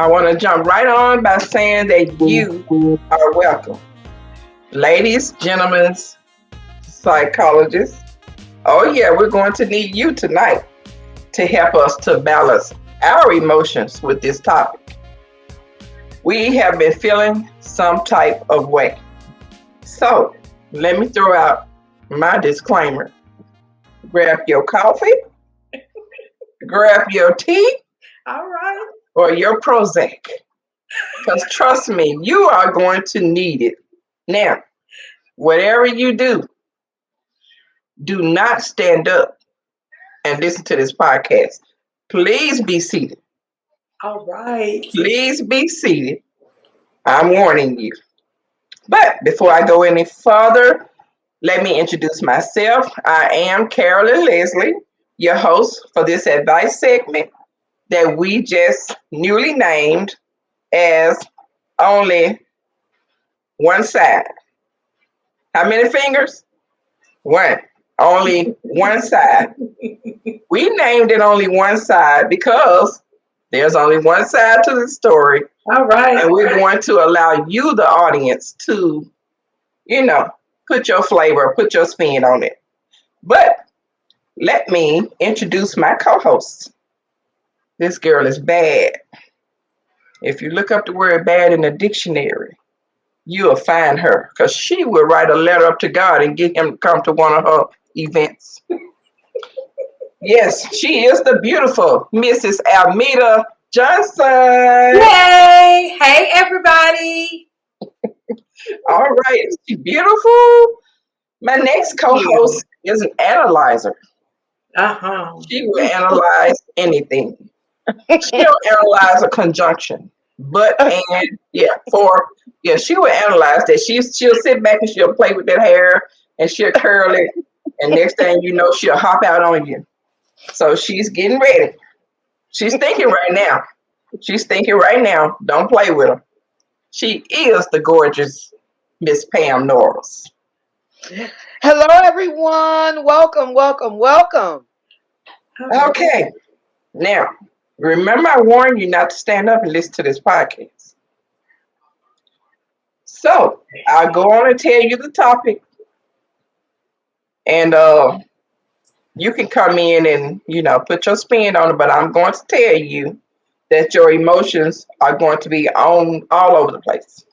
I want to jump right on by saying that you are welcome. Ladies, gentlemen, psychologists. Oh yeah, we're going to need you tonight to help us to balance our emotions with this topic. We have been feeling some type of way. So let me throw out my disclaimer. Grab your coffee, grab your tea, all right, or your Prozac. Because trust me, you are going to need it. Now, whatever you do, do not stand up and listen to this podcast. Please be seated. All right. Please be seated. I'm warning you. But before I go any further, let me introduce myself. I am Carolyn Leslie, your host for this advice segment that we just newly named as Only One Side. How many fingers? One. Only one side. We named it Only One Side because there's only one side to the story. All right. And we're going to allow you, the audience, to, put your flavor, put your spin on it. But let me introduce my co-host. This girl is bad. If you look up the word bad in the dictionary, you'll find her because she will write a letter up to God and get him to come to one of her events. Yes, she is the beautiful Mrs. Almedia Johnson. Yay! Hey, everybody. All right, is she beautiful? My next co-host is an analyzer. She will analyze anything. She'll analyze a conjunction. She will analyze that. She'll sit back and she'll play with that hair and she'll curl it. And next thing you know, she'll hop out on you. So she's getting ready. She's thinking right now. Don't play with her. She is the gorgeous Miss Pam Norals. Hello, everyone. Welcome. Okay. Now, remember I warned you not to stand up and listen to this podcast. So, I'll go on and tell you the topic. And you can come in and, put your spin on it. But I'm going to tell you that your emotions are going to be on all over the place.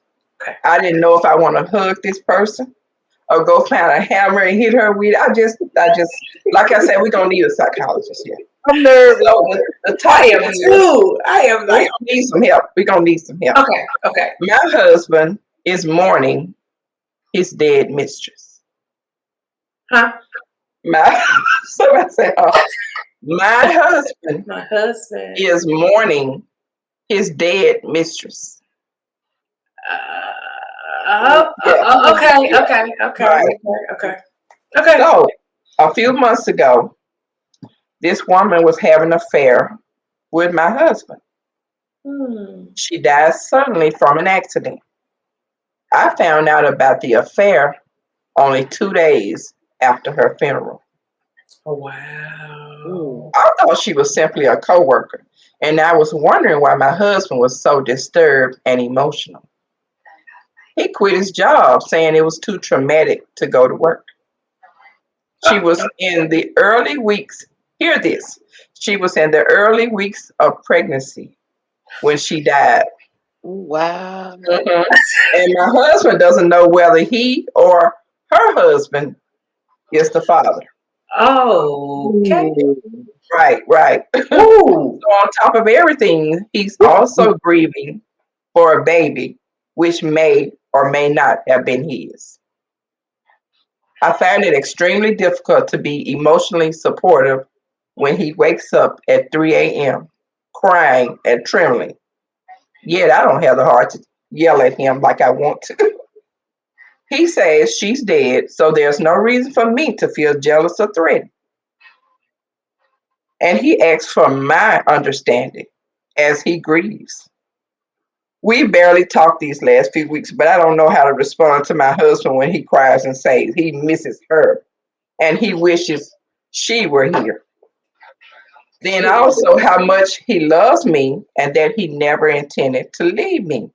Okay. I didn't know if I want to hug this person or go find a hammer and hit her with. I just, like I said, we're going to need a psychologist here. I'm nervous. So the title I am too. I am. We're going to need some help. Okay. My husband is mourning his dead mistress. Huh? Somebody say, my husband is mourning his dead mistress. Okay. So, a few months ago, this woman was having an affair with my husband. She died suddenly from an accident. I found out about the affair only 2 days after her funeral. Oh, wow. I thought she was simply a coworker, and I was wondering why my husband was so disturbed and emotional. He quit his job saying it was too traumatic to go to work. She was in the early weeks, hear this, she was in the early weeks of pregnancy when she died. Wow. Mm-hmm. And my husband doesn't know whether he or her husband is the father. Oh, okay. Right. So on top of everything, he's also grieving for a baby, which may or may not have been his. I find it extremely difficult to be emotionally supportive when he wakes up at 3 a.m., crying and trembling. Yet I don't have the heart to yell at him like I want to. He says she's dead, so there's no reason for me to feel jealous or threatened. And he asks for my understanding as he grieves. We barely talked these last few weeks, but I don't know how to respond to my husband when he cries and says he misses her and he wishes she were here. Then also how much he loves me and that he never intended to leave me.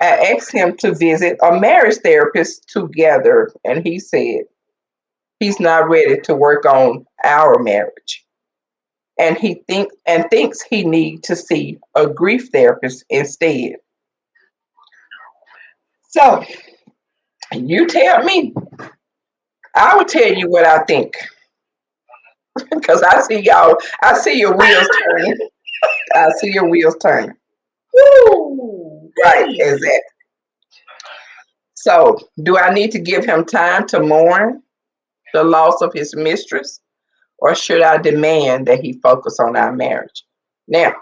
I asked him to visit a marriage therapist together, and he said he's not ready to work on our marriage. And thinks he needs to see a grief therapist instead. So you tell me. I will tell you what I think. Because I see your wheels turning. I see your wheels turning. Woo! Right, exactly. So, do I need to give him time to mourn the loss of his mistress, or should I demand that he focus on our marriage? Now,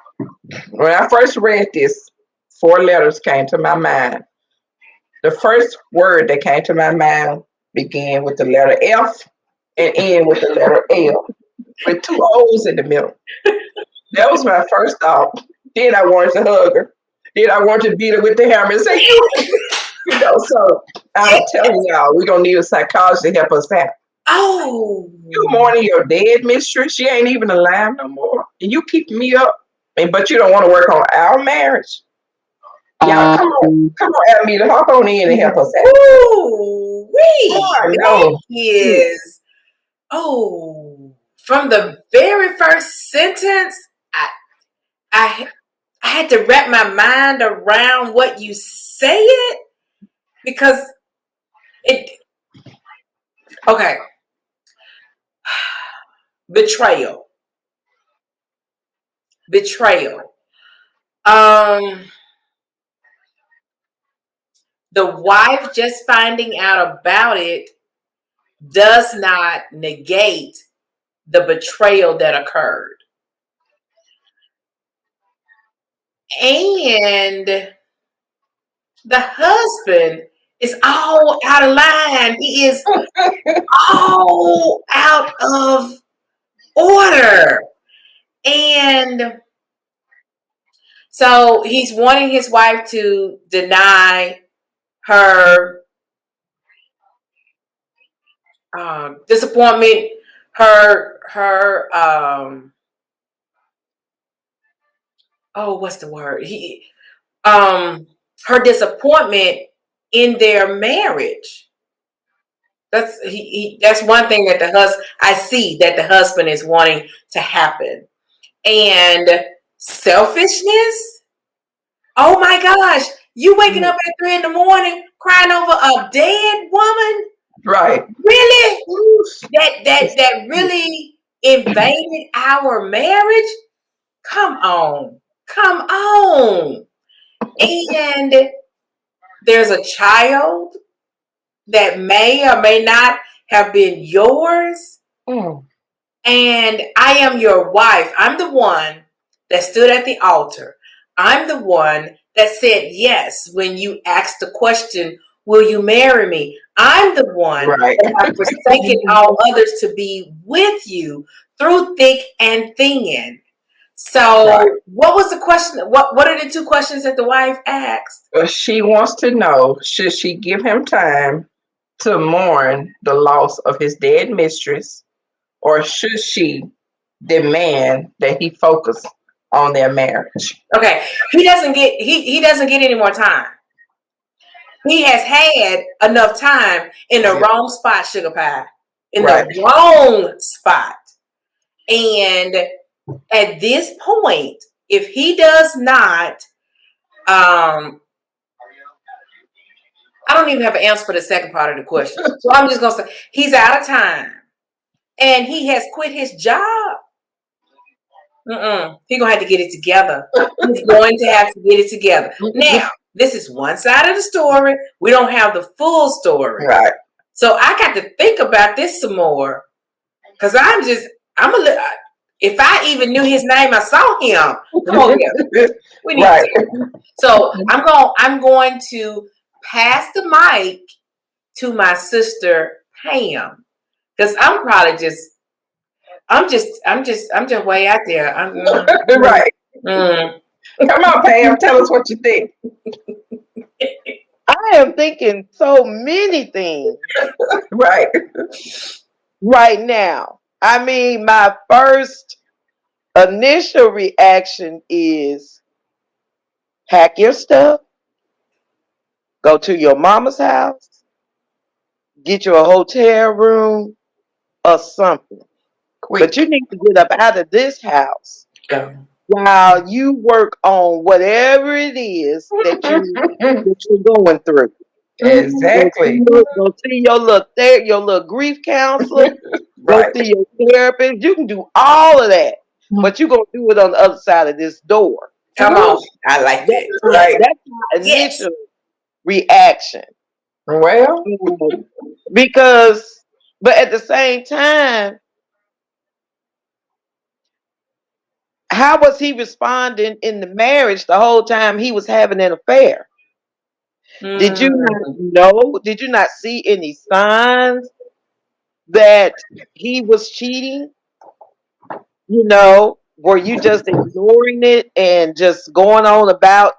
when I first read this, 4 letters came to my mind. The first word that came to my mind began with the letter F and end with the letter L, with 2 O's in the middle. That was my first thought. Then I wanted to hug her. Then I wanted to beat her with the hammer and say, so I'm telling y'all, we're going to need a psychologist to help us out. Oh. You mourning your dead mistress. She ain't even alive no more. And you keep me up. But you don't want to work on our marriage. Y'all, come on, Almedia, hop on in and help us out. Ooh, I know. Is from the very first sentence, I had to wrap my mind around what you said because okay. Betrayal. The wife just finding out about it does not negate the betrayal that occurred. And the husband is all out of line. He is all out of order. And so he's wanting his wife to deny her disappointment, what's the word? Her disappointment in their marriage. That's one thing that I see that the husband is wanting to happen. And selfishness. Oh my gosh. You waking up at 3 a.m. crying over a dead woman? Right. Really? That really invaded our marriage? Come on. And there's a child that may or may not have been yours. And I am your wife. I'm the one that stood at the altar. I'm the one that said yes when you asked the question, will you marry me? I'm the one that have forsaken all others to be with you through thick and thin. So what was the question? What are the 2 questions that the wife asked? She wants to know, should she give him time to mourn the loss of his dead mistress, or should she demand that he focus on their marriage? Okay, he doesn't get any more time. He has had enough time in the wrong spot, sugar pie. In the wrong spot. And at this point, if he does not, I don't even have an answer for the second part of the question. So I'm just going to say, he's out of time. And he has quit his job. He's going to have to get it together. He's going to have to get it together. Now, this is one side of the story. We don't have the full story. Right. So I got to think about this some more. Because if I even knew his name, I saw him. Come on here. We need to. So I'm going to pass the mic to my sister Pam. Because I'm just way out there. Right. Come on, Pam. Tell us what you think. I am thinking so many things. Right. Right now. I mean, my first initial reaction is pack your stuff, go to your mama's house, get you a hotel room or something. Quick. But you need to get up out of this house while you work on whatever it is that you're going through. Exactly. Go see your little grief counselor. Right. Go see your therapist. You can do all of that, but you're gonna do it on the other side of this door. Come on, I like that. Right. That's my initial reaction. Well, But at the same time, how was he responding in the marriage the whole time he was having an affair? Did you not know? Did you not see any signs that he was cheating? Were you just ignoring it and just going on about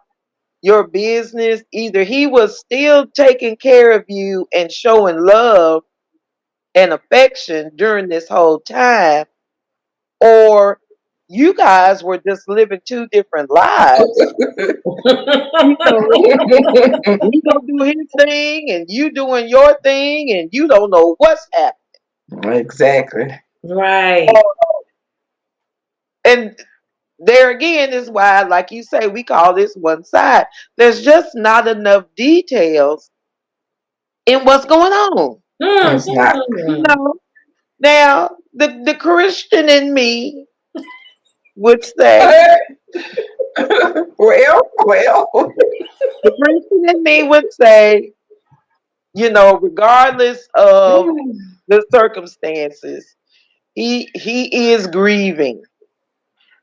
your business? Either he was still taking care of you and showing love and affection during this whole time, or you guys were just living two different lives. He gonna do his thing and you doing your thing and you don't know what's happening. Exactly. Right. And there again is why, like you say, we call this one side. There's just not enough details in what's going on. It's not. Now, the Christian in me would say, well. the Christian in me would say, regardless of the circumstances, he is grieving.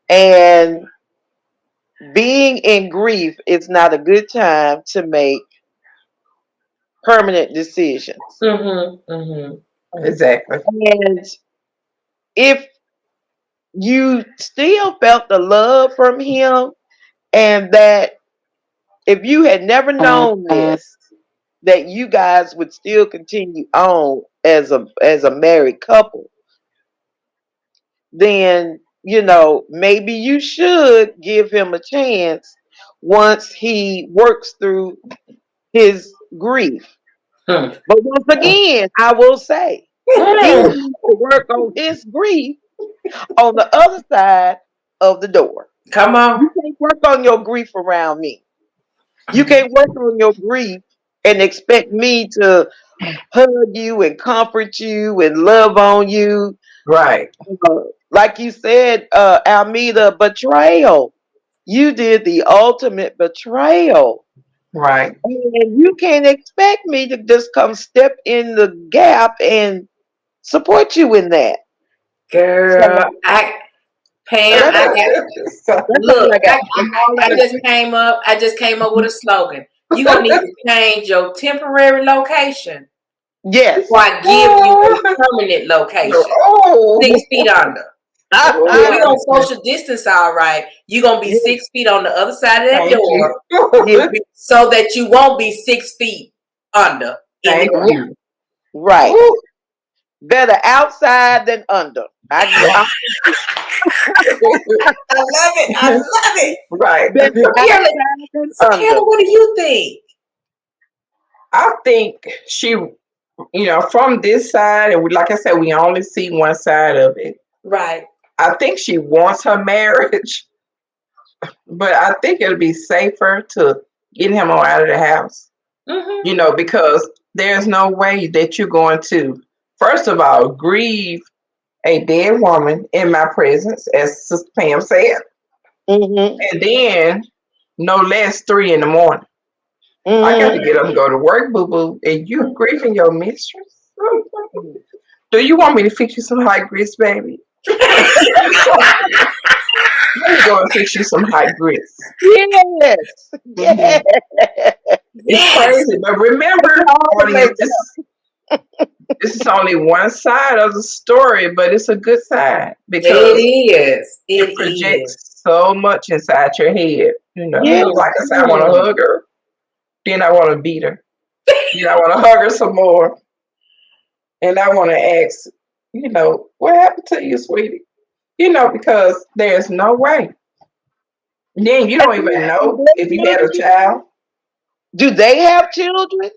And being in grief is not a good time to make permanent decisions. Exactly. And if you still felt the love from him, and that if you had never known this, that you guys would still continue on as a married couple, then maybe you should give him a chance once he works through his grief. But once again, I will say, he needs to work on his grief on the other side of the door. Come on. You can't work on your grief around me. You can't work on your grief and expect me to hug you and comfort you and love on you. Right. Like you said, Almedia, betrayal. You did the ultimate betrayal. Right. And you can't expect me to just come step in the gap and support you in that. Girl, Pam, look, I just came up with a slogan. You're going to need to change your temporary location. Yes. Before I give you a permanent location. 6 feet under. If we on social distance, all right, you're going to be 6 feet on the other side of that door so that you won't be 6 feet under. Right. Ooh. Better outside than under. I love it. Right. Carolyn, what do you think? I think she, from this side, and like I said, we only see one side of it. Right. I think she wants her marriage, but I think it'll be safer to get him out of the house. Because there's no way that you're going to, first of all, grieve a dead woman in my presence, as Sister Pam said, and then no less 3 a.m. I got to get up and go to work, boo-boo, and you grieving your mistress? Do you want me to fix you some hot grits, baby? Let me go and fix you some hot grits. Yes. It's crazy, but remember, this is only one side of the story, but it's a good side because it projects so much inside your head. Like I said, I want to hug her, then I want to beat her, then I want to hug her some more, and I want to ask, what happened to you, sweetie? because there's no way. Then you don't even know if you had a child. Do they have children?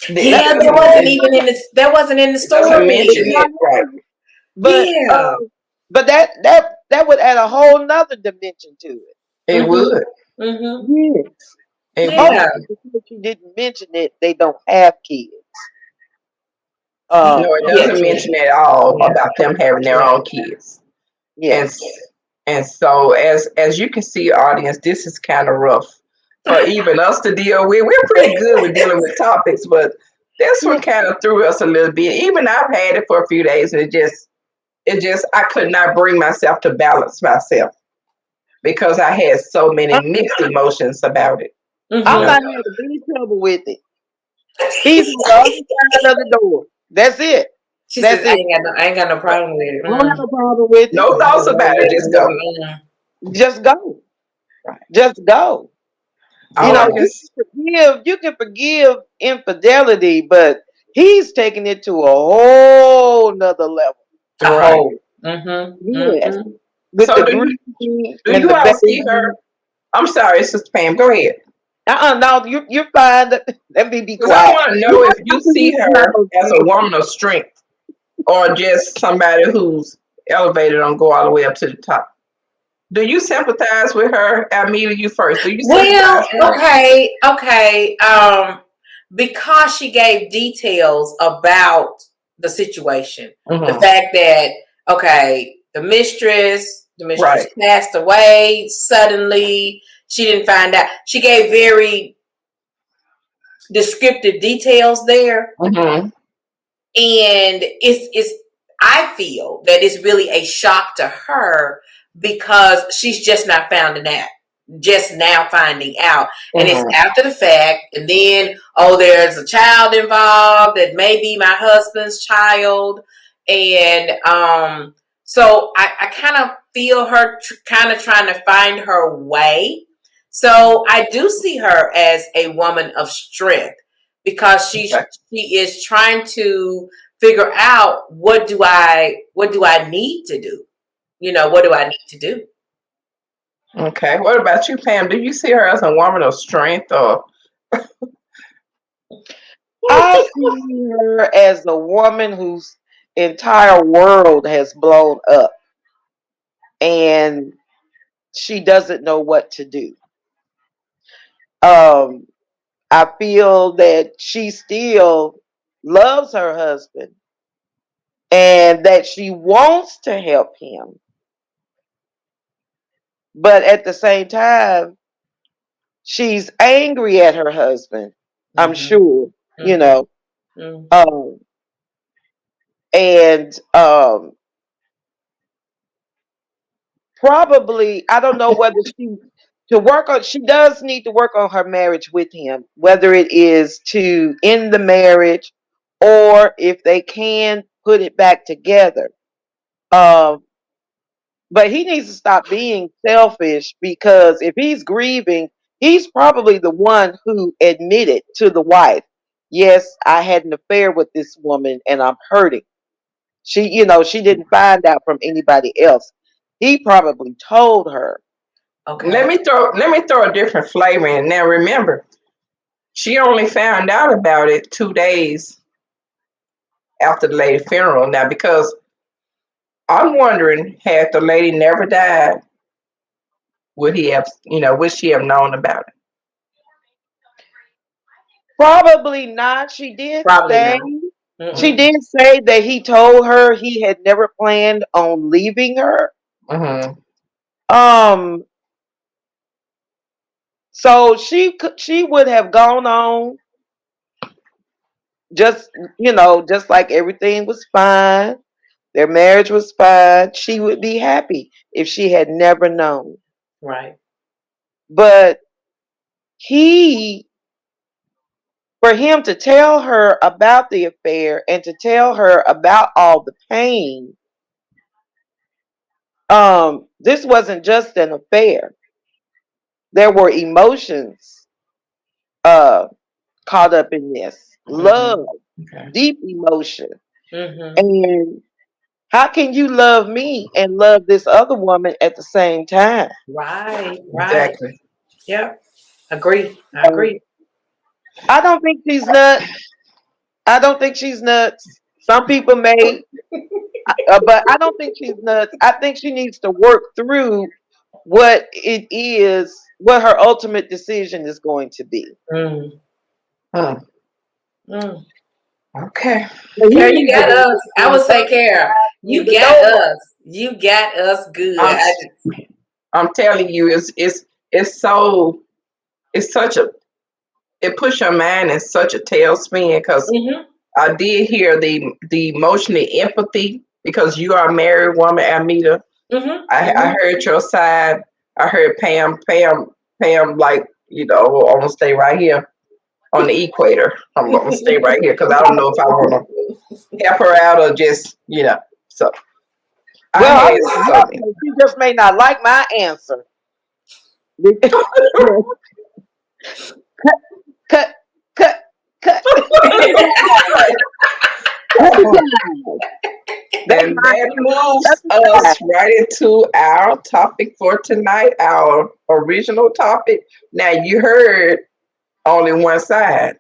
It Yeah, doesn't, it, that wasn't in the it doesn't story. mention it, right? But Yeah. but that would add a whole nother dimension to it. It Mhm. would. Mhm. Yes. It Oh, Yeah. would. because you didn't mention it, they don't have kids. No, it Yeah, doesn't true. mention at all Yeah. about them having their True. own kids. Yeah. And and so as you can see, audience, this is kind of rough for even us to deal with. We're pretty good with dealing with topics, but this one kind of threw us a little bit. Even I've had it for a few days, and it just I could not bring myself to balance myself because I had so many mixed emotions about it. I'm Mhm. not having any trouble with it. He's on the other side of the door. That's it. She That's says, it. I ain't got no problem with it. I don't have a problem with it. No thoughts about it. Just go. Just go. Right. Just go. All I can. You can forgive infidelity, but he's taking it to a whole nother level. A Right. whole. Mm-hmm. Yes. Mm-hmm. With So the do greedy and you the all see baby. her? I'm sorry, Sister Pam. Go ahead. No, you're fine. Let me be Because I quiet. want to know if you see her as a woman of strength or just somebody who's elevated and go all the way up to the top. Do you sympathize with her? Almedia, you first. Do you Well, sympathize with her? okay. Because she gave details about the situation, the Mm-hmm. fact that the mistress Right. passed away suddenly. She didn't find out. She gave very descriptive details there, Mm-hmm. and it's. I feel that it's really a shock to her because she's just not finding out. Just now finding out, and it's Mm-hmm. after the fact, and then there's a child involved that may be my husband's child, and so I kind of feel her kind of trying to find her way. So I do see her as a woman of strength because Okay. she is trying to figure out what do I need to do, what do I need to do. Okay. What about you, Pam? Do you see her as a woman of strength or I see her as a woman whose entire world has blown up and she doesn't know what to do. Um, I feel that she still loves her husband and that she wants to help him. But at the same time, she's angry at her husband, I'm Mm-hmm. sure, you Mm-hmm. know. Mm-hmm. And probably, I don't know whether she does need to work on her marriage with him, whether it is to end the marriage or if they can put it back together. Um, but he needs to stop being selfish because if he's grieving, he's probably the one who admitted to the wife, yes, I had an affair with this woman and I'm hurting. She didn't find out from anybody else. He probably told her. let Okay. me throw a different flavor in. Now remember, she only found out about it 2 days after the lady's funeral. Now because I'm wondering, had the lady never died, would she have known about it? Probably not. She did Probably say not. she Mm-mm. did say that he told her he had never planned on leaving her. Mm-hmm. Um, so she would have gone on just just like everything was fine. Their marriage was fine. She would be happy if she had never known. Right. But he for him to tell her about the affair and to tell her about all the pain, this wasn't just an affair. There were emotions uh caught up in this. Mm-hmm. Love, Okay. deep emotion. Mm-hmm. And How can you love me and love this other woman at the same time? Right. Exactly. Yep. Agree. I agree. I don't think she's nuts. Some people may, but I don't think she's nuts. I think she needs to work through what it is, what her ultimate decision is going to be. Mm. Hmm. Mm. Okay. Carol, you got us. I would say, Carol, you got us. You got us good. I'm telling you, it's such a, it puts your mind in such a tailspin because I did hear the emotional empathy because you are a married woman, Almedia. I heard your side. I heard Pam, like, I'm gonna stay right here on the equator. I'm gonna stay right here because I don't know if I want to help her out or just, so. Well, she just may not like my answer. cut. And that moves us right into our topic for tonight, our original topic. Now, you heard only one side.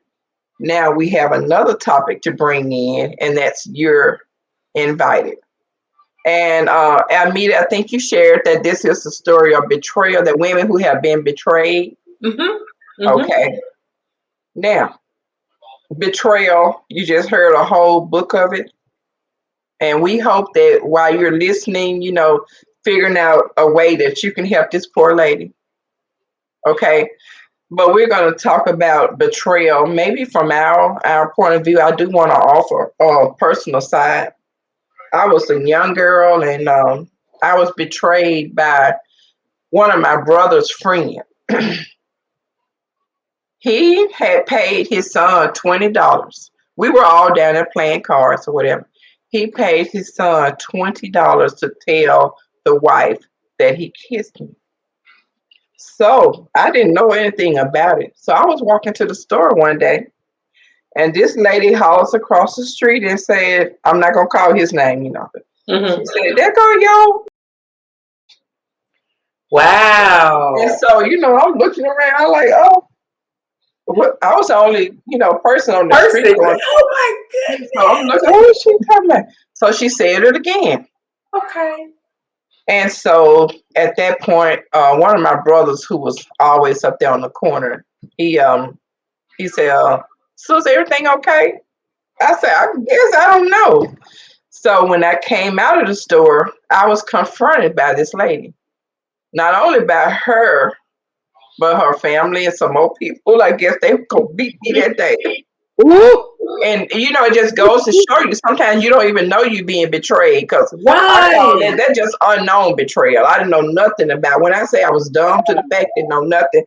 Now we have another topic to bring in, and that's you're invited. And Almedia, I think you shared that this is the story of betrayal, that women who have been betrayed. Okay. Now, betrayal, you just heard a whole book of it. And we hope that while you're listening, figuring out a way that you can help this poor lady. Okay. But we're going to talk about betrayal, maybe from our point of view. I do want to offer a personal side. I was a young girl, and I was betrayed by one of my brother's friends. He had paid his son $20. We were all down there playing cards or whatever. He paid his son $20 to tell the wife that he kissed me. So I didn't know anything about it. So I was walking to the store one day, and this lady hollers across the street and said, I'm not going to call his name, She said, there go yo. Wow. And so, I'm looking around like, oh, I was the only, person on the street. Going, oh my goodness. So I'm looking, what is she talking about? So she said it again. Okay. And so at that point, one of my brothers, who was always up there on the corner, he said, Sus, everything okay? I said, I guess I don't know. So when I came out of the store, I was confronted by this lady. Not only by her, but her family and some more people. I guess they were going to beat me that day. And, it just goes to show you, sometimes you don't even know you're being betrayed because that's just unknown betrayal. I didn't know nothing about. When I say I was dumb to the fact, didn't know nothing.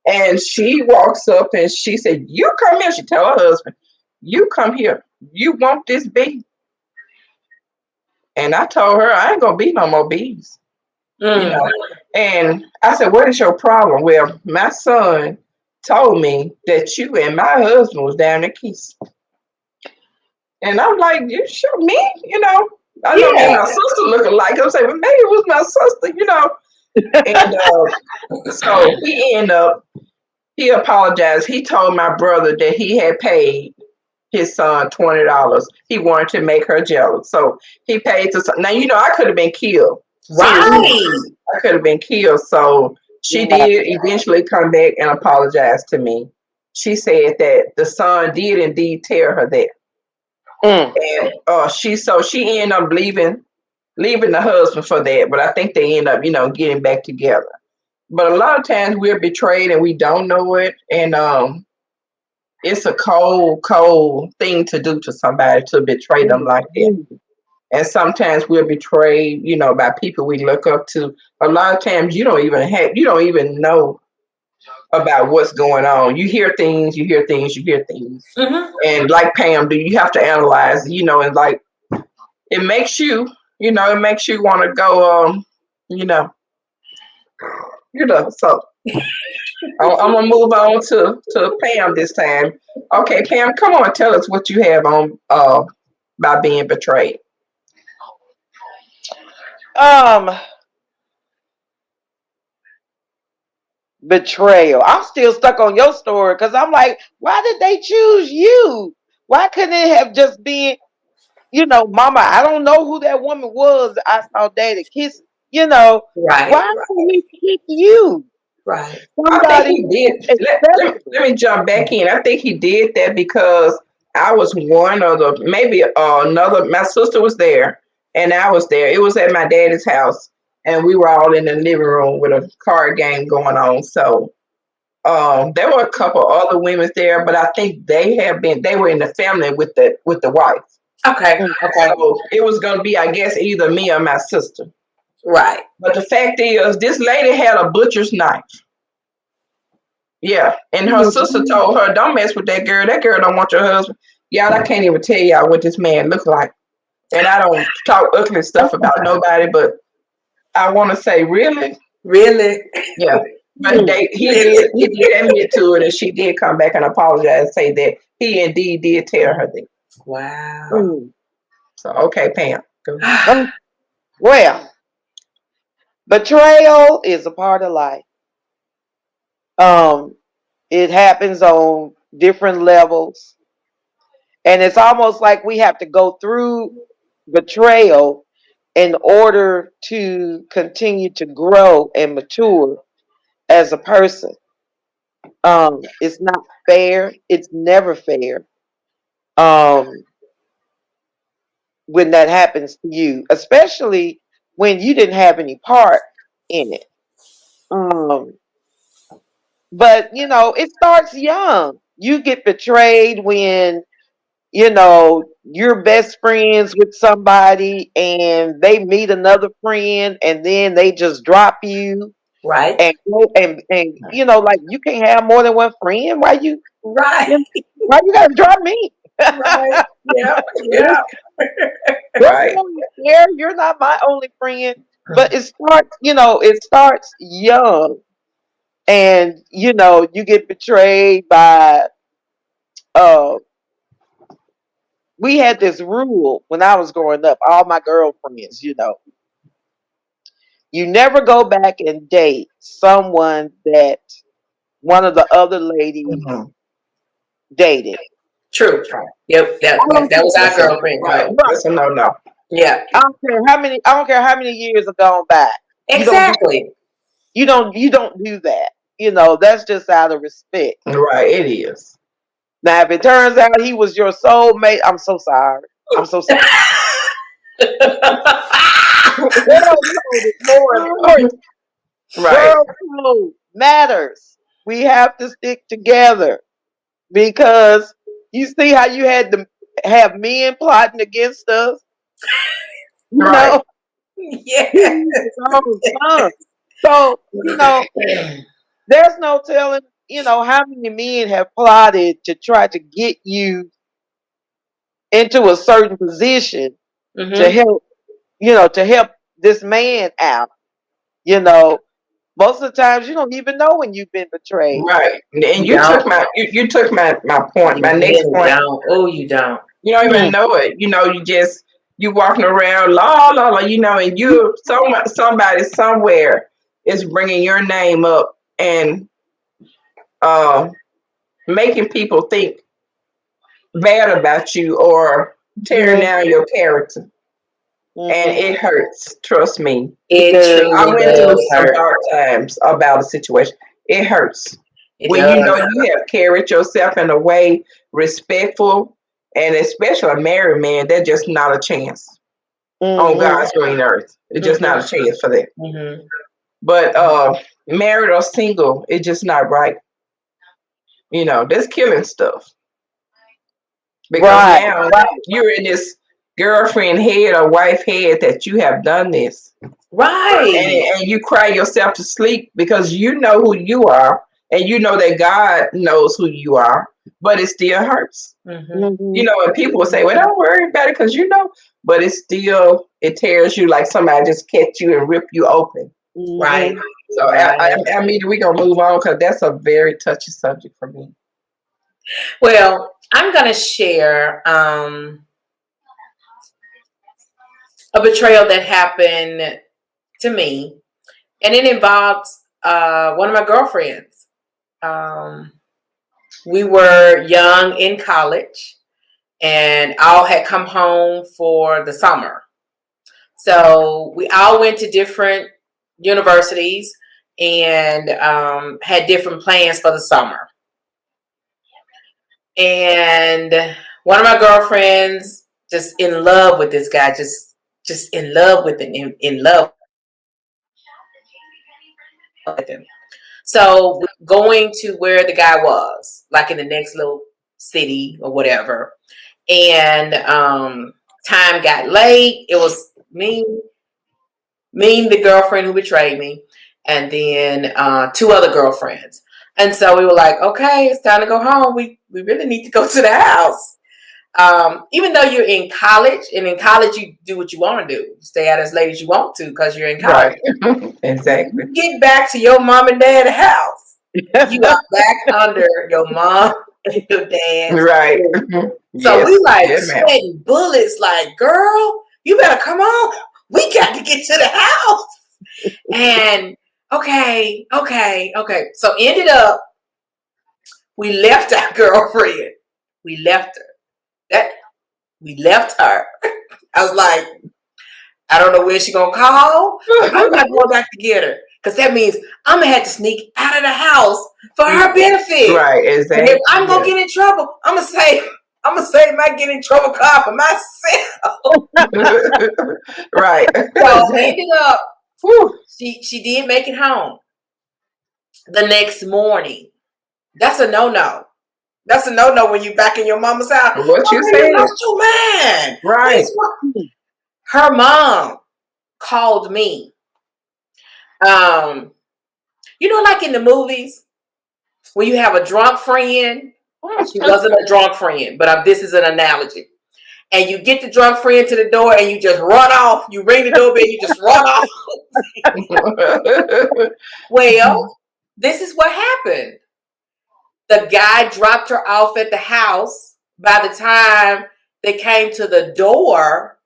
And she walks up and she said, you come here. She tell her husband, you come here. You want this bee? And I told her, I ain't going to be no more bees. And I said, what is your problem? Well, my son told me that you and my husband was down there kissing. And I'm like, you sure me? I know me and my sister look alike. I'm saying, well, maybe it was my sister, And so he apologized. He told my brother that he had paid his son $20. He wanted to make her jealous. So he paid to, now, I could have been killed. Right. I could have been killed. So she did eventually come back and apologize to me. She said that the son did indeed tell her that. And she ended up leaving the husband for that. But I think they end up, getting back together. But a lot of times we're betrayed and we don't know it. And it's a cold thing to do to somebody, to betray them like that. And sometimes we're betrayed, by people we look up to. A lot of times you don't even know about what's going on. You hear things. And like Pam, you have to analyze, and like it makes you want to go, so I'm gonna move on to Pam this time. Okay, Pam, come on, tell us what you have on by being betrayed. Betrayal. I'm still stuck on your story because I'm like, why did they choose you? Why couldn't it have just been, Mama, I don't know who that woman was. I saw Daddy kiss, Right. why did he pick you? Right. I think Somebody he did. acceptable. Let me jump back in. I think he did that because I was one of the maybe another. My sister was there, and I was there. It was at my daddy's house, and we were all in the living room with a card game going on. So there were a couple other women there, but I think they were in the family with the wife. Okay. Okay. So it was gonna be, I guess, either me or my sister. Right. But the fact is, this lady had a butcher's knife. Yeah, and her sister told her, "Don't mess with that girl. That girl don't want your husband." Y'all, I can't even tell y'all what this man looked like, and I don't talk ugly stuff about nobody, but I want to say, really, Really? yeah. But he did admit to it, and she did come back and apologize and say that he indeed did tell her that. Wow. So okay, Pam. Go ahead. Well, betrayal is a part of life. It happens on different levels. And it's almost like we have to go through betrayal in order to continue to grow and mature as a person. It's not fair. It's never fair. Um, when that happens to you, especially when you didn't have any part in it. Um, but it starts young. You get betrayed when you're best friends with somebody and they meet another friend and then they just drop you Right. and go and like you can't have more than one friend. Right. Why you gotta drop me? Right. Yeah. Yeah. Right. Yeah, you're not my only friend. But it starts young and you get betrayed by uh we had this rule when I was growing up, all my girlfriends, you never go back and date someone that one of the other ladies dated. True. Yep. That was our girlfriend. Right. That's a no. Yeah. I don't care how many years have gone by. Exactly. You don't do that. That's just out of respect. Right, it is. Now, if it turns out he was your soulmate, I'm so sorry. I'm so sorry. Girl code is more important. Right. Girl code matters. We have to stick together because you see how you had to have men plotting against us. Right. Yeah. So there's no telling how many men have plotted to try to get you into a certain position to help this man out. Most of the times you don't even know when you've been betrayed. Right. And you took my point, my next point. Don't. Oh, you don't. You don't even know it. You walking around, la la la, and you somebody somewhere is bringing your name up and making people think bad about you or tearing down your character. And it hurts. Trust me. I went through some dark times about a situation. It hurts. When you have carried yourself in a way respectful, and especially a married man, that's just not a chance on God's green earth. It's just not a chance for that. But married or single, it's just not right. That's killing stuff. Because now you're in this girlfriend head or wife head that you have done this. Right. And you cry yourself to sleep because you know who you are and you know that God knows who you are, but it still hurts. And people will say, well, don't worry about it because but it tears you like somebody just catch you and rip you open. Right. So I mean, we're going to move on because that's a very touchy subject for me. Well, I'm going to share a betrayal that happened to me, and it involved one of my girlfriends. We were young in college, and all had come home for the summer. So we all went to different universities and had different plans for the summer. And one of my girlfriends just in love with this guy, just in love with him, in love with him. So going to where the guy was, like in the next little city or whatever. And time got late. It was me, the girlfriend who betrayed me, and then two other girlfriends. And so we were like, okay, it's time to go home. We really need to go to the house. Even though you're in college, and in college you do what you want to do. You stay out as late as you want to because you're in college. Right. Exactly. You get back to your mom and dad's house. You are back under your mom and your dad. Right. So Yes. we like Yes, ma'am. sweating bullets like, girl, you better come on. We got to get to the house. And okay. So ended up, we left our girlfriend. We left her. We left her. I was like, I don't know when she's going to call. I'm not going back to get her. Because that means I'm going to have to sneak out of the house for her benefit. Right, exactly. And if I'm going to get in trouble, I'm going to save my get in trouble card for myself. Right. So ended up, she did make it home the next morning. That's a no-no. That's a no-no when you're back in your mama's house. What you saying? That's your man. Right. Her mom called me. You know, like in the movies, when you have a drunk friend. She wasn't a drunk friend, but this is an analogy. And you get the drunk friend to the door and you just run off. You ring the doorbell, you just run off. Well, this is what happened. The guy dropped her off at the house. By the time they came to the door,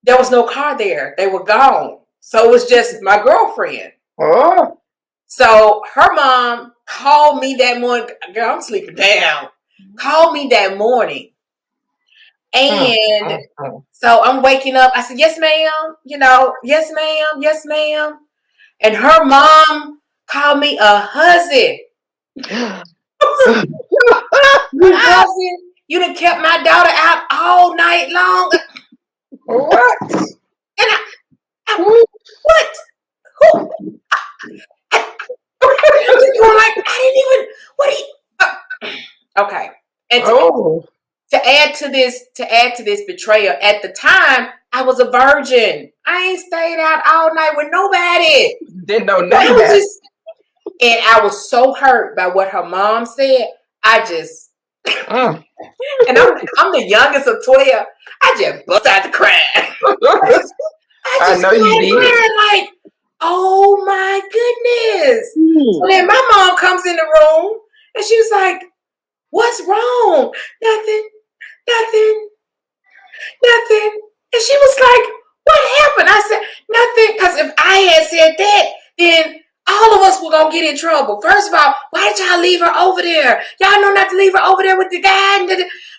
there was no car there. They were gone. So it was just my girlfriend. Oh. So her mom called me that morning. Girl, I'm sleeping down. Called me that morning. And so I'm waking up. I said, yes, ma'am. You know, yes, ma'am. Yes, ma'am. And her mom called me a husband. You done kept my daughter out all night long. What? And what? Who? I'm just going like, I didn't even, what do you, okay. And to add to this betrayal, at the time, I was a virgin. I ain't stayed out all night with nobody. Didn't know nothing. And I was so hurt by what her mom said. I just, and I'm the youngest of 12. I just bust out the crying. I know you did. Like, oh my goodness. So then my mom comes in the room and she was like, what's wrong? Nothing. And she was like, what happened? I said, nothing. Because if I had said that, then all of us were going to get in trouble. First of all, why did y'all leave her over there? Y'all know not to leave her over there with the guy.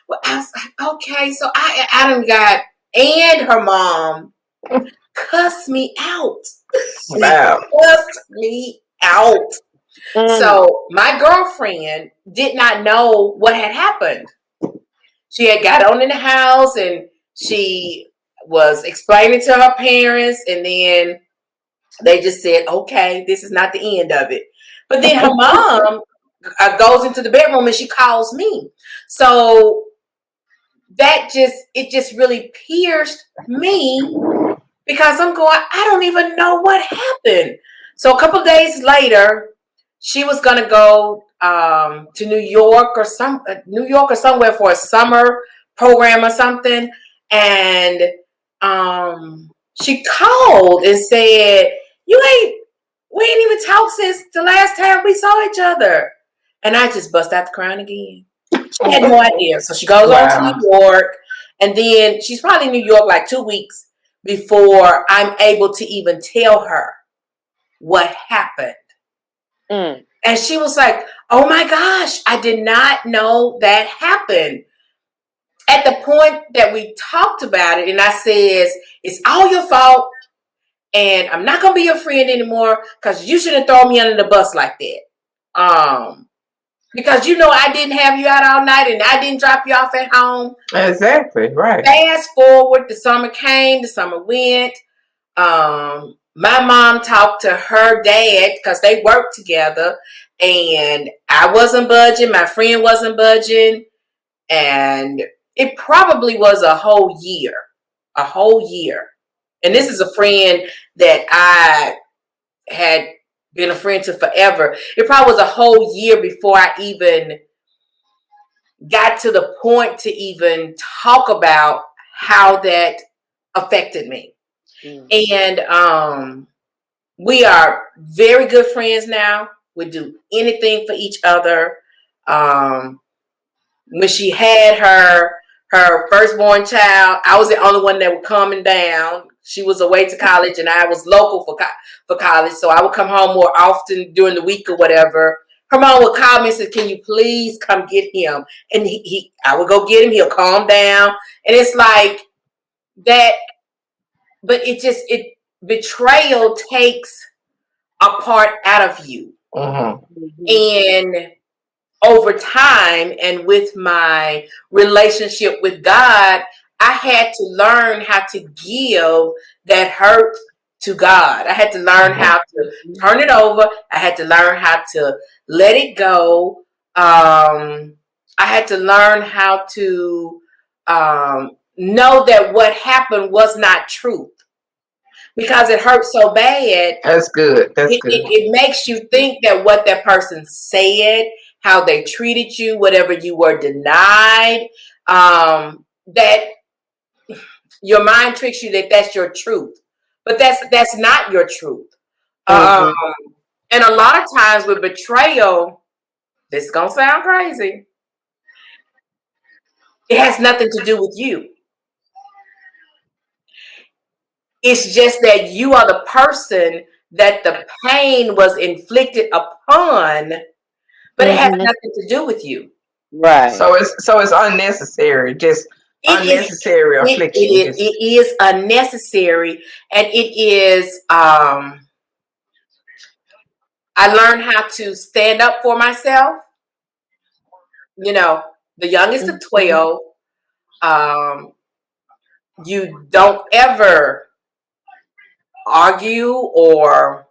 Well, I was like, okay. So I done got, and her mom cussed me out. Wow. Cussed me out. So my girlfriend did not know what had happened. She had got on in the house and she was explaining to her parents, and then they just said, okay, this is not the end of it. But then her mom goes into the bedroom and she calls me. So it just really pierced me because I'm going, I don't even know what happened. So a couple of days later, she was going to go to New York or somewhere for a summer program or something. And she called and said, we ain't even talked since the last time we saw each other. And I just bust out the crying again. She had no idea. So she goes on to New York, and then she's probably in New York like 2 weeks. before I'm able to even tell her what happened. And she was like, oh my gosh, I did not know that happened. At the point that we talked about it, and I says, it's all your fault, and I'm not going to be your friend anymore because you shouldn't throw me under the bus like that. Because I didn't have you out all night and I didn't drop you off at home. Exactly, right. Fast forward, the summer came, the summer went. My mom talked to her dad because they worked together, and I wasn't budging. My friend wasn't budging. And it probably was a whole year. And this is a friend that I had been a friend to forever. It probably was a whole year before I even got to the point to even talk about how that affected me. And we are very good friends now. We do anything for each other. When she had her firstborn child, I was the only one that was coming down. She was away to college, and I was local for college, so I would come home more often during the week or whatever. Her mom would call me and say, "Can you please come get him?" And I would go get him. He'll calm down, and it's like that. But betrayal takes a part out of you, and over time, and with my relationship with God, I had to learn how to give that hurt to God. I had to learn how to turn it over. I had to learn how to let it go. I had to learn how to know that what happened was not truth, because it hurt so bad. That's good. It makes you think that what that person said, how they treated you, whatever you were denied, that your mind tricks you that that's your truth. But that's not your truth. And a lot of times with betrayal, this is going to sound crazy, it has nothing to do with you. It's just that you are the person that the pain was inflicted upon, but it has nothing to do with you. Right. So it's unnecessary, just unnecessary affliction. It is unnecessary, and it is. I learned how to stand up for myself. The youngest of 12. You don't ever argue, or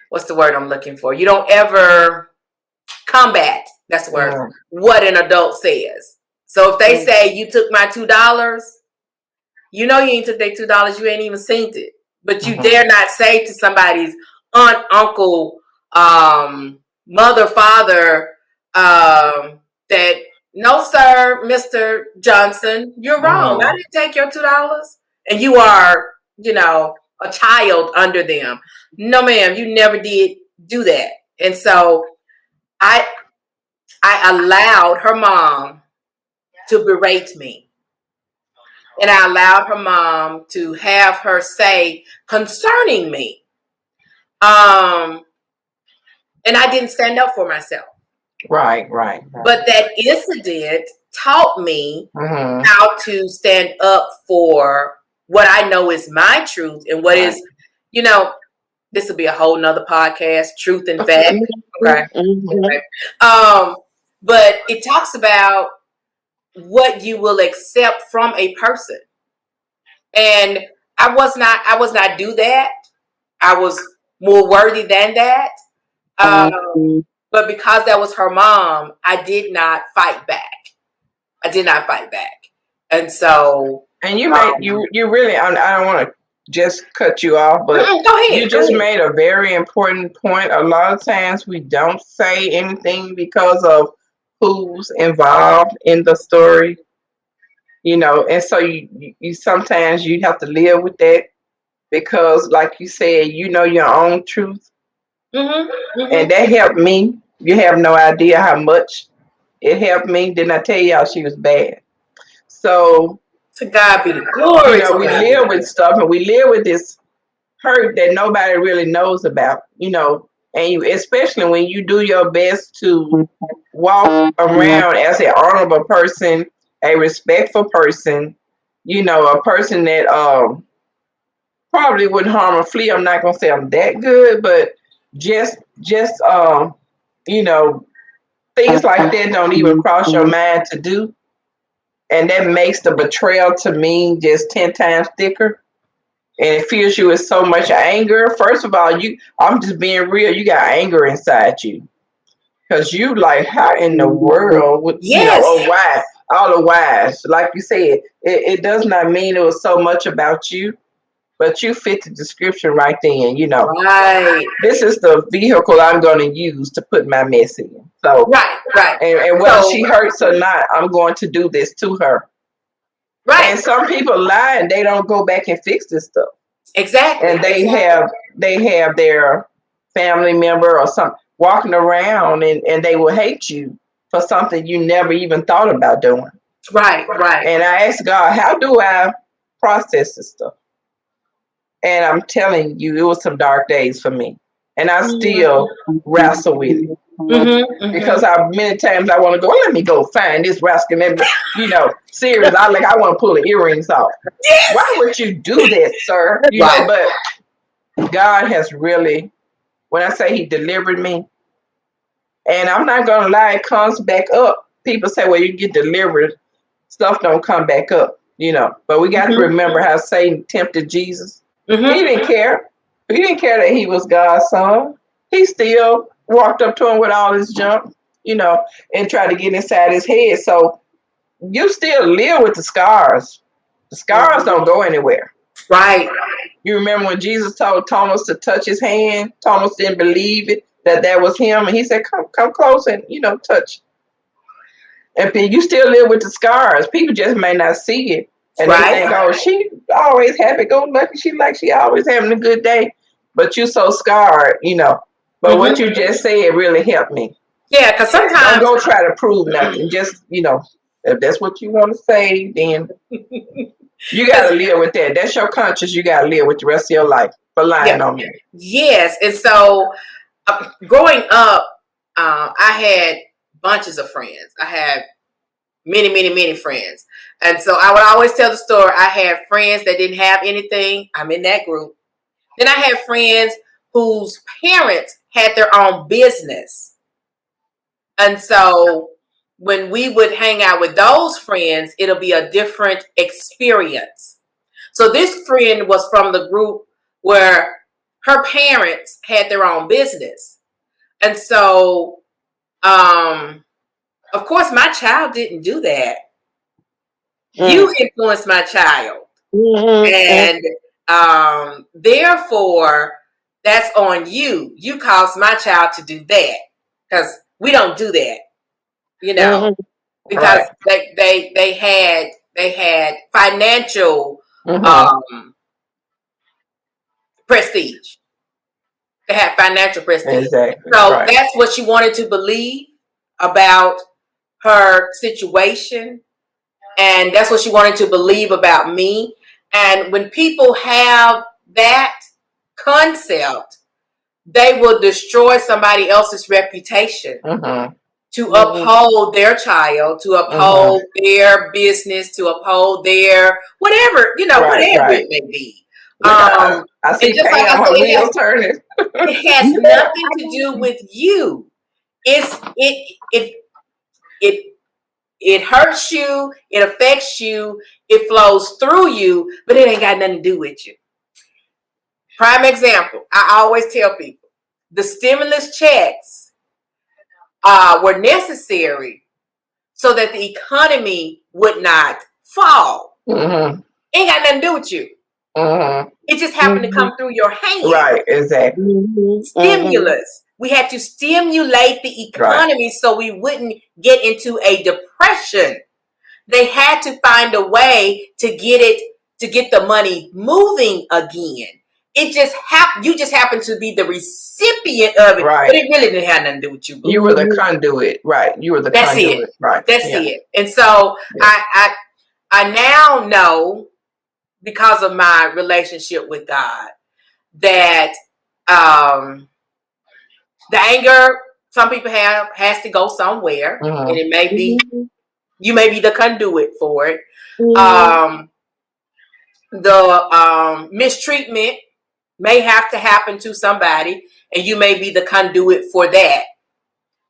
what's the word I'm looking for? You don't ever combat. That's the word. What an adult says. So if they say you took my $2, you ain't took their $2. You ain't even seen it. But you dare not say to somebody's aunt, uncle, mother, father, that, no, sir, Mr. Johnson, you're wrong. I didn't take your $2. And you are, a child under them. No, ma'am, you never did do that. And so I allowed her mom to berate me. And I allowed her mom to have her say concerning me. And I didn't stand up for myself. Right. But that incident taught me how to stand up for what I know is my truth, and what is, this will be a whole nother podcast, truth and fact. Okay. But it talks about what you will accept from a person. And I was not do that. I was more worthy than that. But because that was her mom, I did not fight back. And so. And you really, I don't want to just cut you off, but go ahead, you just made a very important point. A lot of times we don't say anything because of who's involved in the story, and so you sometimes you have to live with that, because like you said, your own truth. And that helped me. You have no idea how much it helped me. Didn't I tell y'all she was bad? So To God be the glory. We live with stuff, and we live with this hurt that nobody really knows about, and especially when you do your best to walk around as an honorable person, a respectful person, a person that probably wouldn't harm a flea. I'm not gonna say I'm that good, but just things like that don't even cross your mind to do, and that makes the betrayal to me just 10 times thicker. And it fills you with so much anger. First of all, I'm just being real. You got anger inside you. Because you like, how in the world would, why? All the whys. Like you said, it does not mean it was so much about you, but you fit the description right then, Right. This is the vehicle I'm going to use to put my mess in. So, right. And whether she hurts or not, I'm going to do this to her. Right. And some people lie and they don't go back and fix this stuff. Exactly. And they have their family member or something walking around and they will hate you for something you never even thought about doing. Right. And I asked God, how do I process this stuff? And I'm telling you, it was some dark days for me. And I still wrestle with it. Because many times I want to go, let me go find this rascal. Serious. I want to pull the earrings off. Yes. Why would you do that, sir? But God has really, when I say he delivered me, and I'm not going to lie, it comes back up. People say, well, you get delivered, stuff don't come back up, But we got to remember how Satan tempted Jesus. He didn't care. He didn't care that he was God's son. He still walked up to him with all his junk, and tried to get inside his head. So you still live with the scars. The scars don't go anywhere. Right. You remember when Jesus told Thomas to touch his hand? Thomas didn't believe it, that was him. And he said, come close and, touch. And you still live with the scars. People just may not see it. And they think, oh, she always happy-go-lucky. She always having a good day. But you so scarred, But what you just said really helped me. Yeah, because sometimes... Don't go try to prove nothing. Just, if that's what you want to say, then you got to live with that. That's your conscience. You got to live with the rest of your life for lying on me. Yes. And so growing up, I had bunches of friends. I had many, many, many friends. And so I would always tell the story. I had friends that didn't have anything. I'm in that group. Then I had friends whose parents had their own business. And so when we would hang out with those friends, it'll be a different experience. So this friend was from the group where her parents had their own business. And so, of course, my child didn't do that. You influenced my child. And therefore, that's on you. You caused my child to do that. Because we don't do that. Because they had financial prestige. They had financial prestige. Exactly. So that's what she wanted to believe about her situation. And that's what she wanted to believe about me. And when people have that concept, they will destroy somebody else's reputation to uphold their child, to uphold their business, to uphold their whatever, whatever it may be. I see Pam, her wheels turning. It has nothing to do with you. It hurts you, it affects you, it flows through you, but it ain't got nothing to do with you. Prime example, I always tell people, the stimulus checks were necessary so that the economy would not fall. Ain't got nothing to do with you. It just happened to come through your hand. Right, exactly. Stimulus. We had to stimulate the economy so we wouldn't get into a depression. They had to find a way to get the money moving again. It just happened. You just happened to be the recipient of it, but it really didn't have nothing to do with you. You were the conduit, right? You were the conduit, right? That's it. And so I now know, because of my relationship with God, that the anger some people have has to go somewhere, and it may be you may be the conduit for it. The mistreatment may have to happen to somebody, and you may be the conduit for that.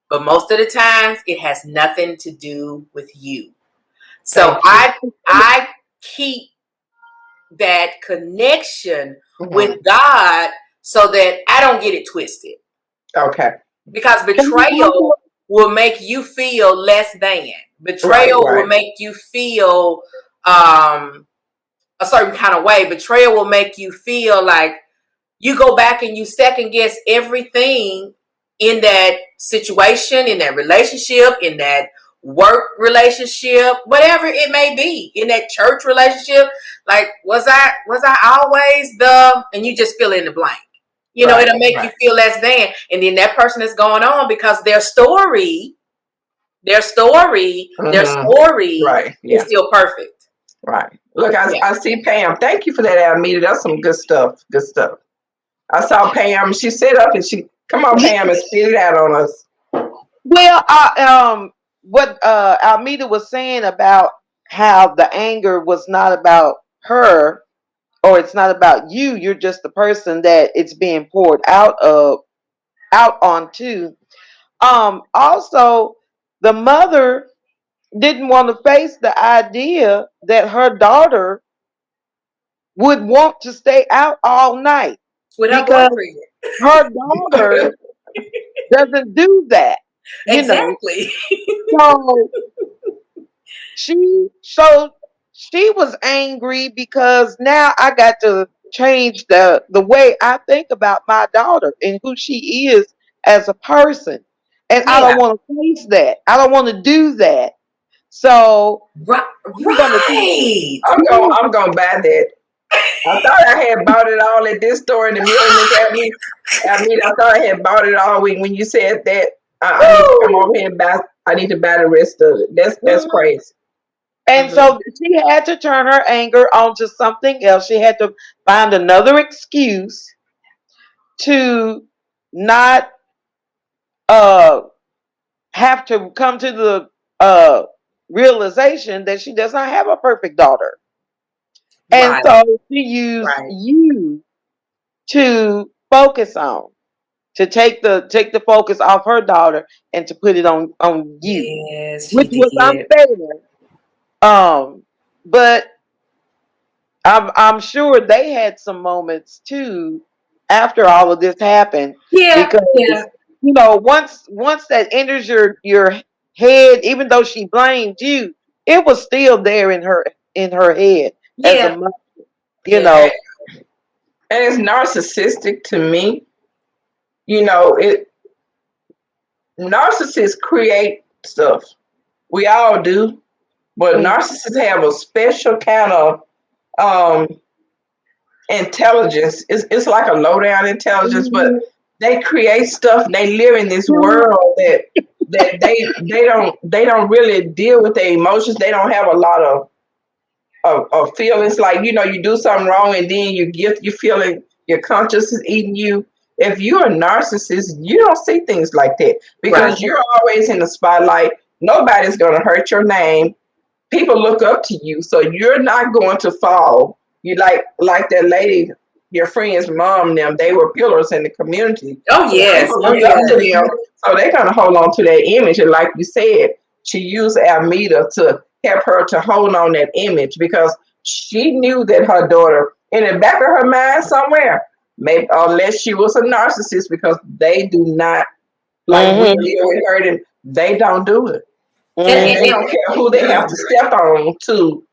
But most of the times, it has nothing to do with you. So I keep that connection with God so that I don't get it twisted. Okay. Because betrayal will make you feel less than. Betrayal will make you feel a certain kind of way. Betrayal will make you feel like you go back and you second guess everything in that situation, in that relationship, in that work relationship, whatever it may be, in that church relationship. Like, was I always the, and you just fill in the blank. You know, it'll make you feel less than. And then that person is going on because their story is still perfect. Right. Look, I see Pam. Thank you for that, Almedia. That's some good stuff. Good stuff. I saw Pam. She sit up and come on, Pam, and spit it out on us. Well, what Almedia was saying about how the anger was not about her, or it's not about you. You're just the person that it's being poured out onto. Also, the mother didn't want to face the idea that her daughter would want to stay out all night because her daughter doesn't do that. Exactly. So she was angry because now I got to change the way I think about my daughter and who she is as a person. And I don't want to face that. I don't want to do that. So I'm gonna buy that. I thought I had bought it all at this store in the Millions. I thought I had bought it all when you said that. I need to come over here and buy. I need to buy the rest of it. That's crazy. And so she had to turn her anger onto something else. She had to find another excuse to not have to come to the realization that she does not have a perfect daughter. And so she used you to focus on, to take the focus off her daughter and to put it on you. Yes, which was unfair. But I'm sure they had some moments too after all of this happened. Because once that enters your head, even though she blamed you, it was still there in her head as a mother. And it's narcissistic to me. Narcissists create stuff. We all do. But narcissists have a special kind of intelligence. It's like a low down intelligence, but they create stuff. They live in this world that they don't really deal with their emotions. They don't have a lot of feelings. Like, you do something wrong and then you feeling your conscience is eating you. If you're a narcissist, you don't see things like that because you're always in the spotlight. Nobody's gonna hurt your name. People look up to you, so you're not going to fall. You like that lady, your friend's mom, them, they were pillars in the community. Oh, yes. People look up to them, so they're going to hold on to that image. And like you said, she used Almedia to help her to hold on that image because she knew that her daughter, in the back of her mind somewhere, maybe unless she was a narcissist, because they do not, like we deal with her, and they don't do it. And they don't care who they have to step on to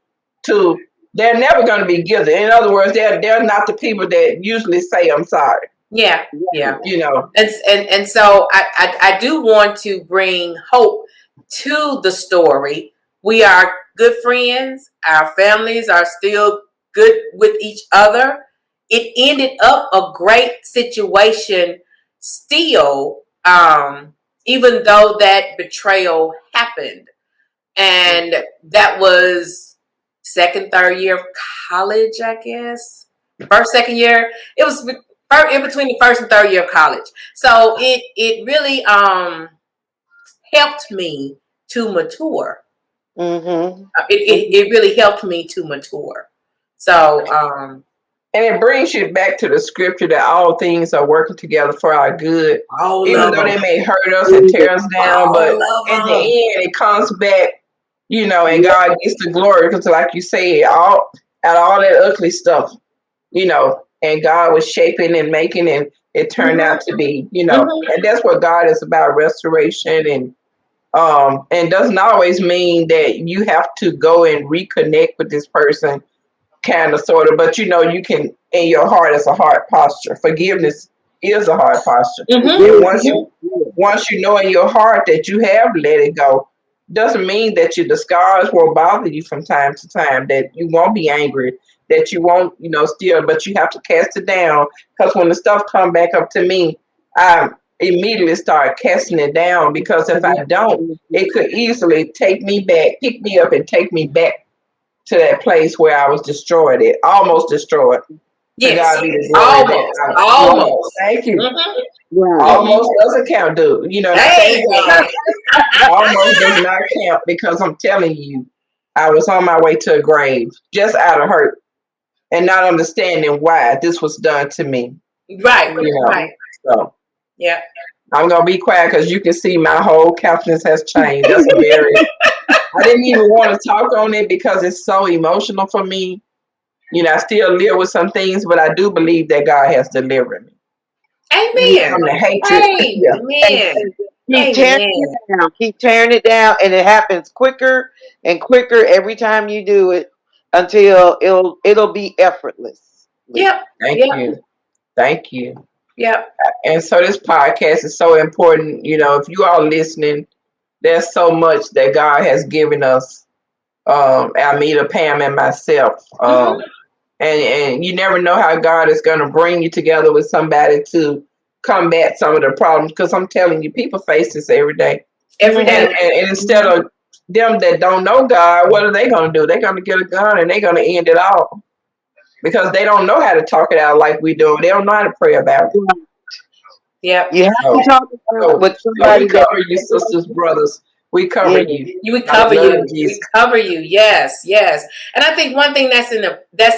they're never going to be guilty. In other words, they're not the people that usually say I'm sorry. Yeah. And so I do want to bring hope to the story. We are good friends. Our families are still good with each other. It ended up a great situation still, even though that betrayal happened. And that was second, third year of college, I guess. First, second year. It was in between the first and third year of college. So it really helped me to mature. Mm-hmm. It really helped me to mature. So and it brings you back to the scripture that all things are working together for our good, even though they may hurt us and tear us down. But in the end, it comes back, and God gets the glory, because, like you said, all that ugly stuff, and God was shaping and making, and it turned out to be, and that's what God is about, restoration, and doesn't always mean that you have to go and reconnect with this person, kind of, sort of, but you can, in your heart, it's a heart posture. Forgiveness is a heart posture. And once you know in your heart that you have let it go, doesn't mean that the scars won't bother you from time to time, that you won't be angry, that you won't, still, but you have to cast it down. Because when the stuff come back up to me, I immediately start casting it down, because if I don't, it could easily pick me up and take me back to that place where I was destroyed, almost destroyed. Yes, almost. Thank you. Almost doesn't count, dude. Almost does not count, because I'm telling you, I was on my way to a grave just out of hurt and not understanding why this was done to me. Right. Right. So, yeah. I'm gonna be quiet, because you can see my whole countenance has changed. That's I didn't even want to talk on it because it's so emotional for me. I still live with some things, but I do believe that God has delivered me. Amen. From the hatred. Amen. Keep tearing it down, and it happens quicker and quicker every time you do it, until it'll be effortless. Yep. Thank you. Yep. And so this podcast is so important. If you are listening, there's so much that God has given us, Almedia, Pam, and myself. And you never know how God is going to bring you together with somebody to combat some of the problems. Because I'm telling you, people face this every day. Every day. And instead of them that don't know God, what are they going to do? They're going to get a gun and they're going to end it all. Because they don't know how to talk it out like we do. They don't know how to pray about it. Yeah. You have to talk about with somebody. We cover you, sisters, brothers. We cover you. We cover you. We cover you. Yes, yes. And I think one thing that's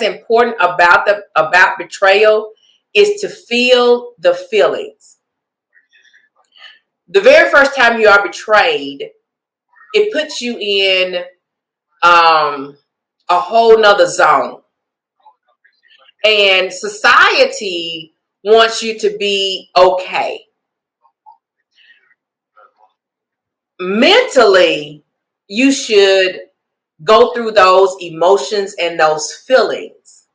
important about betrayal is to feel the feelings. The very first time you are betrayed, it puts you in a whole nother zone. And society wants you to be okay. Mentally, you should go through those emotions and those feelings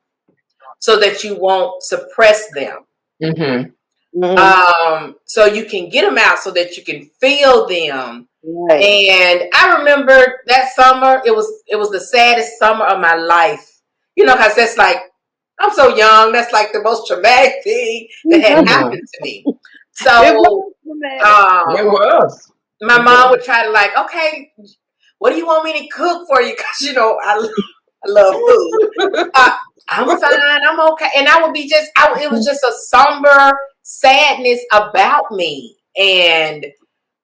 so that you won't suppress them. So you can get them out so that you can feel them. Right. And I remember that summer, it was the saddest summer of my life. Because that's like, I'm so young. That's like the most traumatic thing that had happened to me. So it was. My mom would try to okay, what do you want me to cook for you? Because I love food. I'm fine. I'm okay. And I would be it was just a somber sadness about me. And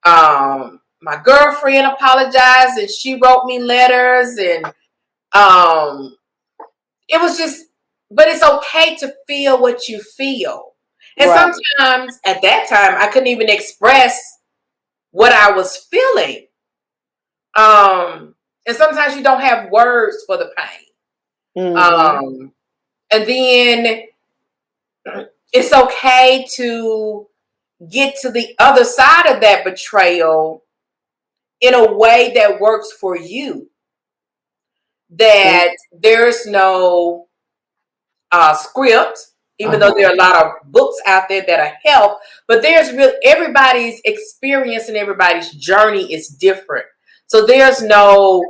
my girlfriend apologized, and she wrote me letters, and it was just. But it's okay to feel what you feel. And sometimes at that time, I couldn't even express what I was feeling. And sometimes you don't have words for the pain. And then it's okay to get to the other side of that betrayal in a way that works for you. That there's no script, even though there are a lot of books out there that help, but everybody's experience and everybody's journey is different. So there's no,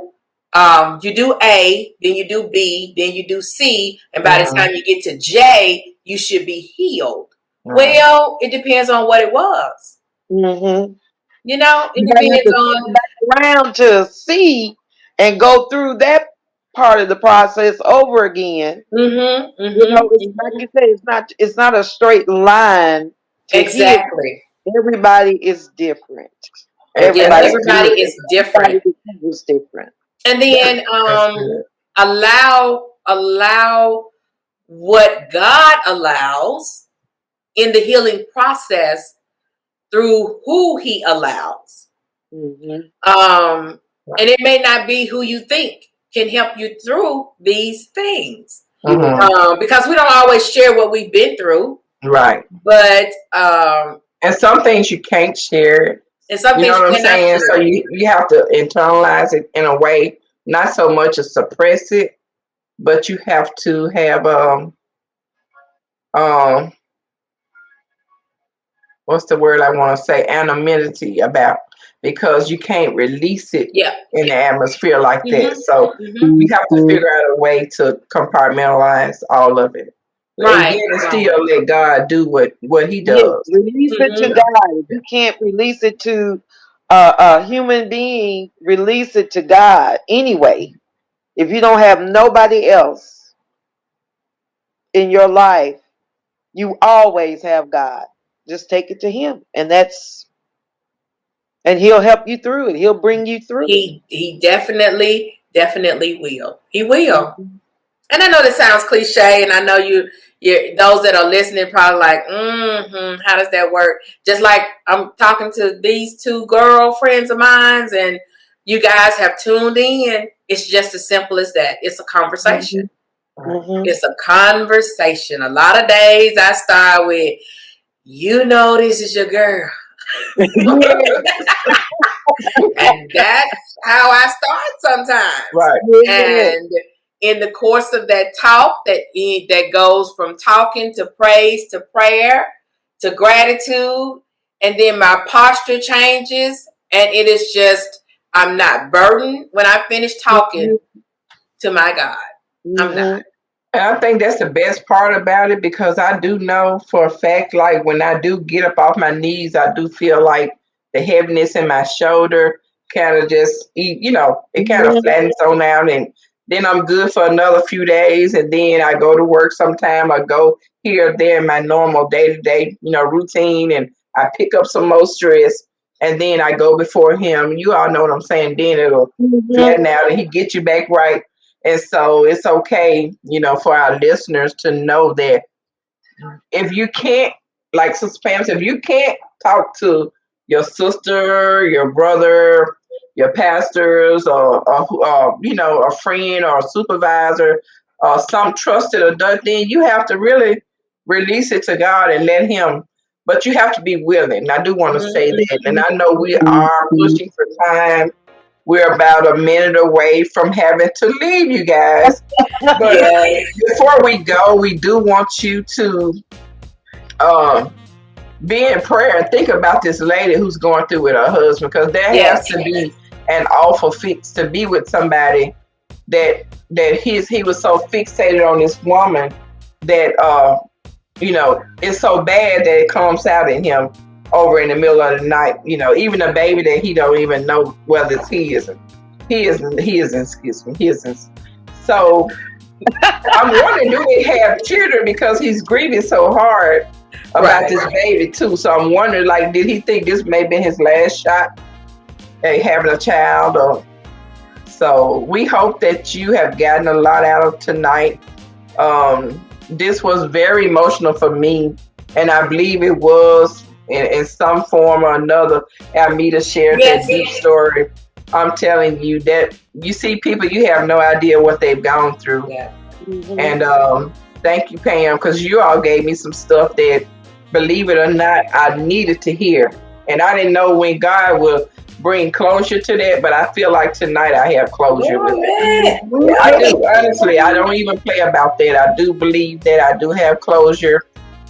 you do A, then you do B, then you do C, and by the time you get to J, you should be healed. Well, it depends on what it was. It depends on back around to C and go through that part of the process over again. Mm-hmm. Mm-hmm. You know, it's like you said, it's not a straight line to heal. Exactly. Everybody is different. Everybody good. is different. Everybody is different. And then allow what God allows in the healing process through who He allows. Mm-hmm. And it may not be who you think can help you through these things. Because we don't always share what we've been through. Right. But and some things you can't share. And some you know things what I'm saying? So you have to internalize it in a way, not so much as suppress it, but you have to have what's the word I want to say? Anonymity about, because you can't release it in the atmosphere like that. So you have to figure out a way to compartmentalize all of it. Right. And then still let God do what He does. Yes, release it to God. If you can't release it to a human being, release it to God anyway. If you don't have nobody else in your life, you always have God. Just take it to Him, and He'll help you through it. He'll bring you through. He definitely will. He will. And I know this sounds cliche, and I know you those that are listening probably like, how does that work? Just like I'm talking to these two girlfriends of mine, and you guys have tuned in. It's just as simple as that. It's a conversation. It's a conversation. A lot of days I start with, this is your girl. And that's how I start sometimes. Right. And in the course of that talk, that goes from talking to praise to prayer to gratitude, and then my posture changes, and it is just, I'm not burdened when I finish talking to my God. I'm not. And I think that's the best part about it, because I do know for a fact, like when I do get up off my knees, I do feel like the heaviness in my shoulder kind of just, it kind of flattens on out, and then I'm good for another few days, and then I go to work sometime. I go here or there in my normal day-to-day, routine, and I pick up some more stress, and then I go before Him. You all know what I'm saying. Then it'll flatten out, and He gets you back right. And so it's okay, for our listeners to know that if you can't, like Sister Pam said, if you can't talk to your sister, your brother, your pastors, or a friend or a supervisor, or some trusted adult, then you have to really release it to God and let Him. But you have to be willing. I do want to say that. And I know we are pushing for time. We're about a minute away from having to leave, you guys. But before we go, we do want you to be in prayer and think about this lady who's going through with her husband, because there has to be an awful fix to be with somebody that he was so fixated on this woman that it's so bad that it comes out in him over in the middle of the night, even a baby that he don't even know whether it's his. He isn't. So I'm wondering, do they have children, because he's grieving so hard about this baby too. So I'm wondering, like, did he think this may be his last shot at having a child? So we hope that you have gotten a lot out of tonight. This was very emotional for me, and I believe it was in some form or another. Almedia shared that deep story. I'm telling you that you see people, you have no idea what they've gone through. And thank you, Pam, because you all gave me some stuff that, believe it or not, I needed to hear. And I didn't know when God will bring closure to that, but I feel like tonight I have closure with it. I do, honestly. I don't even play about that. I do believe that I do have closure.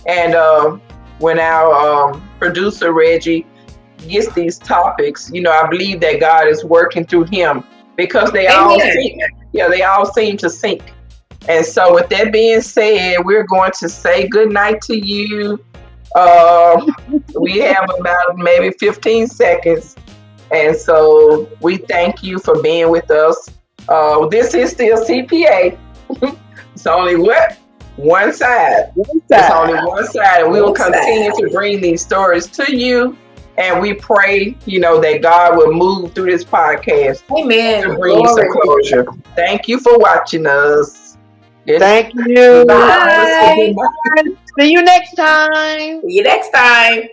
And when our producer Reggie gets these topics, I believe that God is working through him, because they all seem to sync. And so with that being said, we're going to say good night to you. We have about maybe 15 seconds. And so we thank you for being with us. This is still CPA. It's only one side. It's only one side. And we will continue to bring these stories to you. And we pray, that God will move through this podcast. Amen. To bring you some closure. Thank you for watching us. Thank you. Bye. See you next time. See you next time.